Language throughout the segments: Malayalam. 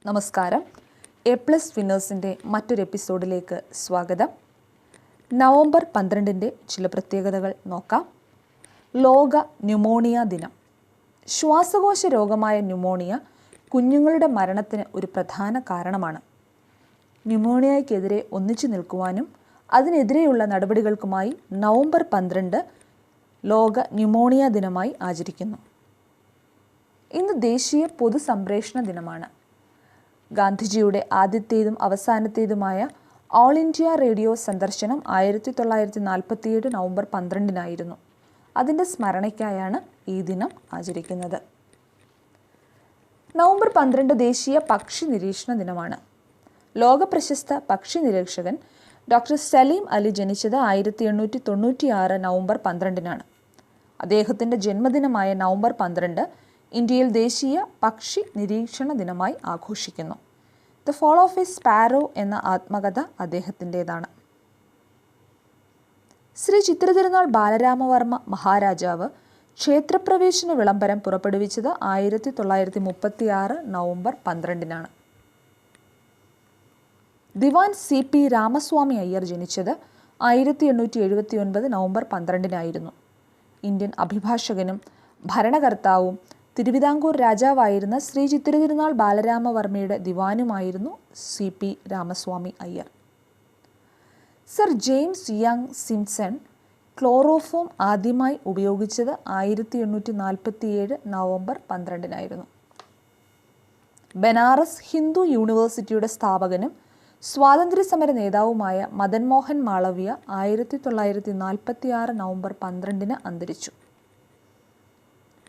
നമസ്കാരം. A+ വിന്നേഴ്സിൻ്റെ മറ്റൊരു എപ്പിസോഡിലേക്ക് സ്വാഗതം. നവംബർ 12 ചില പ്രത്യേകതകൾ നോക്കാം. ലോക ന്യൂമോണിയ ദിനം. ശ്വാസകോശ രോഗമായ ന്യൂമോണിയ കുഞ്ഞുങ്ങളുടെ മരണത്തിന് ഒരു പ്രധാന കാരണമാണ്. ന്യൂമോണിയയ്ക്കെതിരെ ഒന്നിച്ചു നിൽക്കുവാനും അതിനെതിരെയുള്ള നടപടികൾക്കുമായി നവംബർ 12 ലോക ന്യൂമോണിയ ദിനമായി ആചരിക്കുന്നു. ഇന്ന് ദേശീയ പൊതുസംപ്രേഷണ ദിനമാണ്. ഗാന്ധിജിയുടെ ആദ്യത്തേതും അവസാനത്തേതുമായ ഓൾ ഇന്ത്യ റേഡിയോ സന്ദർശനം 1947 നവംബർ 12 അതിൻ്റെ സ്മരണയ്ക്കായാണ് ഈ ദിനം ആചരിക്കുന്നത്. നവംബർ 12 ദേശീയ പക്ഷി നിരീക്ഷണ ദിനമാണ്. ലോകപ്രശസ്ത പക്ഷി നിരീക്ഷകൻ ഡോക്ടർ സലീം അലി ജനിച്ചത് 1896 നവംബർ 12 അദ്ദേഹത്തിൻ്റെ ജന്മദിനമായ നവംബർ 12 ഇന്ത്യയിൽ ദേശീയ പക്ഷി നിരീക്ഷണ ദിനമായി ആഘോഷിക്കുന്നു. The fall of a sparrow എന്ന ആത്മകഥ അദ്ദേഹത്തിൻ്റെതാണ്. ശ്രീ ചിത്രതിരുനാൾ ബാലരാമവർമ്മ മഹാരാജാവ് ക്ഷേത്രപ്രവേശന വിളംബരം പുറപ്പെടുവിച്ചത് 1936 നവംബർ 12 ദിവാൻ CP രാമസ്വാമി അയ്യർ ജനിച്ചത് 1879 നവംബർ 12 ഇന്ത്യൻ അഭിഭാഷകനും ഭരണകർത്താവും തിരുവിതാംകൂർ രാജാവായിരുന്ന ശ്രീ ചിത്രതിരുനാൾ ബാലരാമവർമ്മയുടെ ദിവാനുമായിരുന്നു CP Ramaswami Iyer. Sir James Young Simpson chloroform ആദ്യമായി ഉപയോഗിച്ചത് 1847 നവംബർ 12 ബനാറസ് ഹിന്ദു യൂണിവേഴ്സിറ്റിയുടെ സ്ഥാപകനും സ്വാതന്ത്ര്യസമര നേതാവുമായ മദൻ മോഹൻ മാളവ്യ 1946 നവംബർ 12 അന്തരിച്ചു.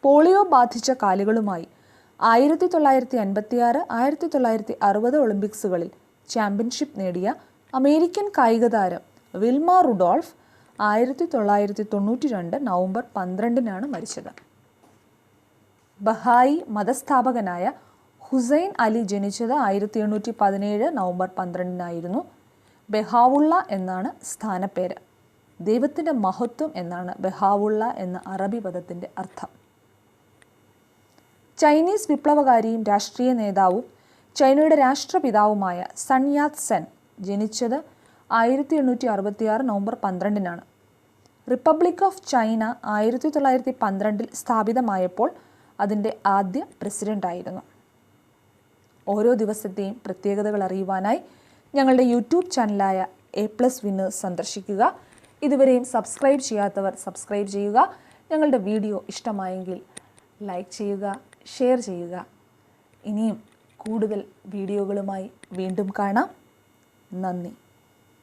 പോളിയോ ബാധിച്ച കാലുകളുമായി 1956, 1960 ഒളിമ്പിക്സുകളിൽ ചാമ്പ്യൻഷിപ്പ് നേടിയ അമേരിക്കൻ കായിക താരം വിൽമ റുഡോൾഫ് 1992 നവംബർ 12 മരിച്ചത്. ബഹായി മതസ്ഥാപകനായ ഹുസൈൻ അലി ജനിച്ചത് 1817 നവംബർ 12 ബെഹാവുള്ള എന്നാണ് സ്ഥാനപ്പേര്. ദൈവത്തിൻ്റെ മഹത്വം എന്നാണ് ബെഹാവുള്ള എന്ന അറബി പദത്തിൻ്റെ അർത്ഥം. ചൈനീസ് വിപ്ലവകാരിയും രാഷ്ട്രീയ നേതാവും ചൈനയുടെ രാഷ്ട്രപിതാവുമായ സൺ യാത് സെൻ ജനിച്ചത് 1866 നവംബർ 12 റിപ്പബ്ലിക് ഓഫ് ചൈന 1912 സ്ഥാപിതമായപ്പോൾ അതിൻ്റെ ആദ്യ പ്രസിഡൻ്റായിരുന്നു. ഓരോ ദിവസത്തെയും പ്രത്യേകതകൾ അറിയുവാനായി ഞങ്ങളുടെ യൂട്യൂബ് ചാനലായ A+ വിന്നേഴ്സ് സന്ദർശിക്കുക. ഇതുവരെയും സബ്സ്ക്രൈബ് ചെയ്യാത്തവർ സബ്സ്ക്രൈബ് ചെയ്യുക. ഞങ്ങളുടെ വീഡിയോ ഇഷ്ടമായെങ്കിൽ ലൈക്ക് ചെയ്യുക, ഷെയർ ചെയ്യുക. ഇനിയും കൂടുതൽ വീഡിയോകളുമായി വീണ്ടും കാണാം. നന്ദി.